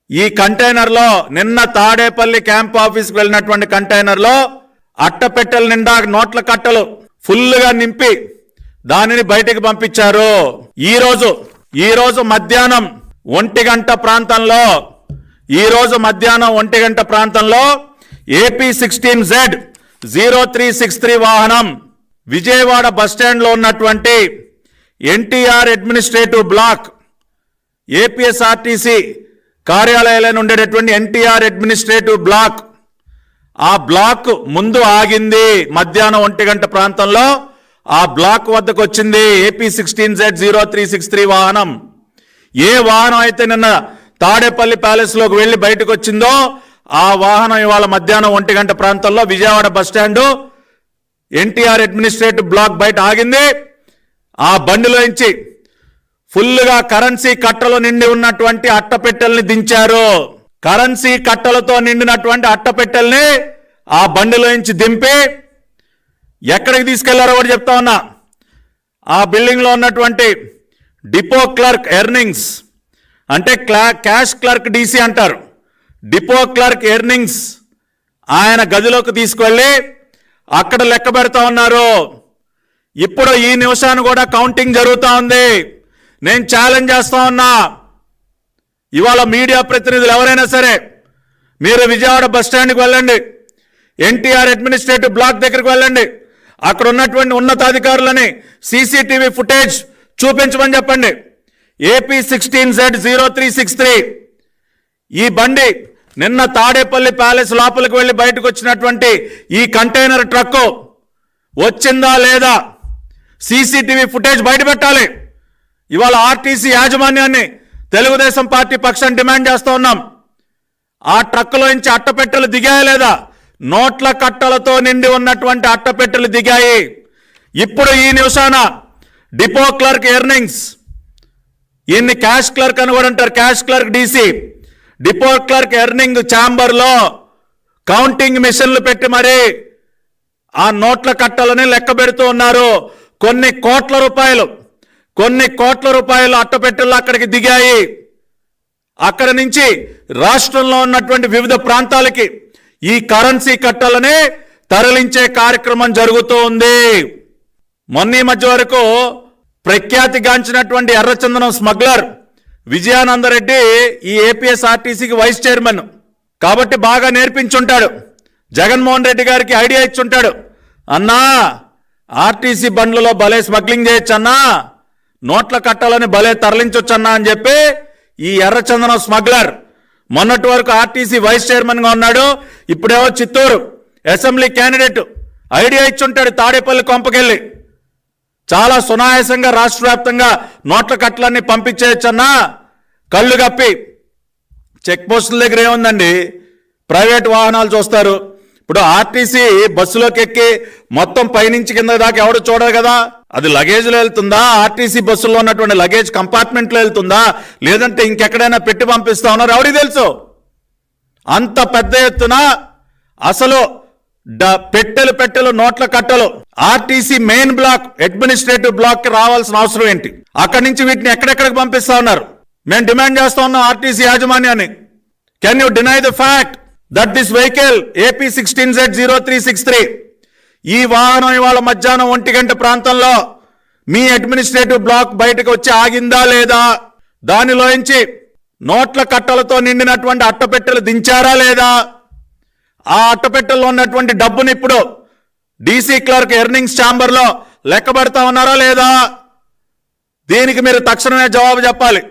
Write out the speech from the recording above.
ఈ కంటైనర్లో నిన్న తాడేపల్లి క్యాంప్ ఆఫీస్కి వెళ్ళినటువంటి కంటైనర్లో అట్టపెట్టెల నిండా నోట్ల కట్టలు ఫుల్గా నింపి దానిని బయటికి పంపించారు. ఈరోజు మధ్యాహ్నం 1 గంట ప్రాంతంలో AP16Z0363 వాహనం విజయవాడ బస్టాండ్లో ఉన్నటువంటి ఎన్టీఆర్ అడ్మినిస్ట్రేటివ్ బ్లాక్ ఏపీఎస్ఆర్టీసీ కార్యాలయాలయం ఉండేటటువంటి ఎన్టీఆర్ అడ్మినిస్ట్రేటివ్ బ్లాక్ ఆ బ్లాక్ ముందు ఆగింది. మధ్యాహ్నం 1 గంట ప్రాంతంలో ఆ బ్లాక్ వద్దకు వచ్చింది AP16Z0363 వాహనం. ఏ వాహనం అయితే నిన్న తాడేపల్లి ప్యాలెస్లోకి వెళ్ళి బయటకు వచ్చిందో ఆ వాహనం ఇవాళ మధ్యాహ్నం 1 గంట ప్రాంతంలో Vijayawada bus stand NTR administrative block బయట ఆగింది. ఆ బండిలోంచి ఫుల్గా కరెన్సీ కట్టలు నిండి ఉన్నటువంటి అట్టపెట్టెల్ని దించారు. కరెన్సీ కట్టలతో నిండినటువంటి అట్టపెట్టెల్ని ఆ బండిలోంచి దింపి ఎక్కడికి తీసుకెళ్లారో కూడా చెప్తా ఉన్నా. ఆ బిల్డింగ్లో ఉన్నటువంటి డిపో క్లర్క్ ఎర్నింగ్స్ అంటే క్యాష్ క్లర్క్ డీసీ అంటారు, డిపో క్లర్క్ ఎర్నింగ్స్ ఆయన గదిలోకి తీసుకెళ్ళి అక్కడ లెక్క పెడతా ఉన్నారు. ఇప్పుడు ఈ నిమిషాన్ని కూడా కౌంటింగ్ జరుగుతూ ఉంది. నేను ఛాలెంజ్ చేస్తా ఉన్నా, ఇవాళ మీడియా ప్రతినిధులు ఎవరైనా సరే మీరు విజయవాడ బస్టాండ్కి వెళ్ళండి, ఎన్టీఆర్ అడ్మినిస్ట్రేటివ్ బ్లాక్ దగ్గరికి వెళ్ళండి, అక్కడ ఉన్నటువంటి ఉన్నతాధికారులని సీసీటీవీ ఫుటేజ్ చూపించమని చెప్పండి. AP16Z0363 ఈ బండి నిన్న తాడేపల్లి ప్యాలెస్ లోపలికి వెళ్ళి బయటకు వచ్చినటువంటి ఈ కంటైనర్ ట్రక్కు వచ్చిందా లేదా సీసీటీవీ ఫుటేజ్ బయట పెట్టాలి. ఇవాళ ఆర్టీసీ యాజమాన్యాన్ని తెలుగుదేశం పార్టీ పక్షాన్ని డిమాండ్ చేస్తూ ఉన్నాం. ఆ ట్రక్కులోంచి అట్టపెట్టెలు దిగాయా లేదా? నోట్ల కట్టలతో నిండి ఉన్నటువంటి అట్టపెట్టెలు దిగాయి. ఇప్పుడు ఈ నిమిషాన డిపో క్లర్క్ ఎర్నింగ్స్, ఈయన్ని క్యాష్ క్లర్క్ అని కూడా అంటారు, cash clerk DC, depot clerk earning ఛాంబర్లో కౌంటింగ్ మిషన్లు పెట్టి మరి ఆ నోట్ల కట్టలని లెక్క పెడుతూ ఉన్నారు. కొన్ని కోట్ల రూపాయలు అట్టపెట్టెలు అక్కడికి దిగాయి. అక్కడ నుంచి రాష్ట్రంలో ఉన్నటువంటి వివిధ ప్రాంతాలకి ఈ కరెన్సీ కట్టలని తరలించే కార్యక్రమం జరుగుతూ ఉంది. మొన్న మధ్య వరకు ప్రఖ్యాతిగాంచినటువంటి ఎర్రచందనం స్మగ్లర్ విజయానందరెడ్డి ఈ ఏపీఎస్ఆర్టీసీకి వైస్ చైర్మన్ కాబట్టి బాగా నేర్పించుంటాడు. జగన్మోహన్ రెడ్డి గారికి ఐడియా ఇచ్చుంటాడు, అన్నా ఆర్టీసీ బండ్లలో భలే స్మగ్లింగ్ చేయొచ్చు అన్నా, నోట్ల కట్టాలని భలే తరలించొచ్చు అన్నా అని చెప్పి ఈ ఎర్రచందనం స్మగ్లర్ మొన్నటి వరకు ఆర్టీసీ వైస్ చైర్మన్గా ఉన్నాడు, ఇప్పుడేమో చిత్తూరు అసెంబ్లీ క్యాండిడేట్. ఐడియా ఇచ్చుంటాడు తాడేపల్లి కొంపకెళ్ళి చాలా సునాయాసంగా రాష్ట్ర వ్యాప్తంగా నోట్ల కట్టలన్నీ పంపించేయచ్చన్నా. కళ్ళు కప్పి చెక్ పోస్టుల దగ్గర ఏముందండి, ప్రైవేట్ వాహనాలు చూస్తారు. ఇప్పుడు ఆర్టీసీ బస్సులోకి ఎక్కి మొత్తం పైనుంచి కింద దాకా ఎవడు చూడరు కదా, అది లగేజ్లో వెళ్తుందా, ఆర్టీసీ బస్సులో ఉన్నటువంటి లగేజ్ కంపార్ట్మెంట్లో వెళ్తుందా, లేదంటే ఇంకెక్కడైనా పెట్టి పంపిస్తా ఉన్నారు, ఎవరికి తెలుసు. అంత పెద్ద ఎత్తున అసలు పెట్టెలు నోట్ల కట్టలు RTC main block administrative block కి రావాల్సిన అవసరం ఏంటి? అక్కడి నుంచి వీటిని ఎక్కడెక్కడికి పంపిస్తా ఉన్నారు. మేము డిమాండ్ చేస్తా ఉన్నాం ఆర్టీసీ యాజమాన్యాన్ని, can you deny the fact that this vehicle AP16Z0363 ఈ వాహనం ఇవాళ మధ్యాహ్నం 1 గంట ప్రాంతంలో మీ అడ్మినిస్ట్రేటివ్ బ్లాక్ బయటకు వచ్చి ఆగిందా లేదా, దానిలోంచి నోట్ల కట్టలతో నిండినటువంటి అట్టపెట్టెలు దించారా లేదా, ఆ అట్టపెట్టెల్లో ఉన్నటువంటి డబ్బుని ఇప్పుడు డీసీ క్లర్క్ ఎర్నింగ్స్ ఛాంబర్లో లెక్క పెడతా ఉన్నారా లేదా, దీనికి మీరు తక్షణమే జవాబు చెప్పాలి.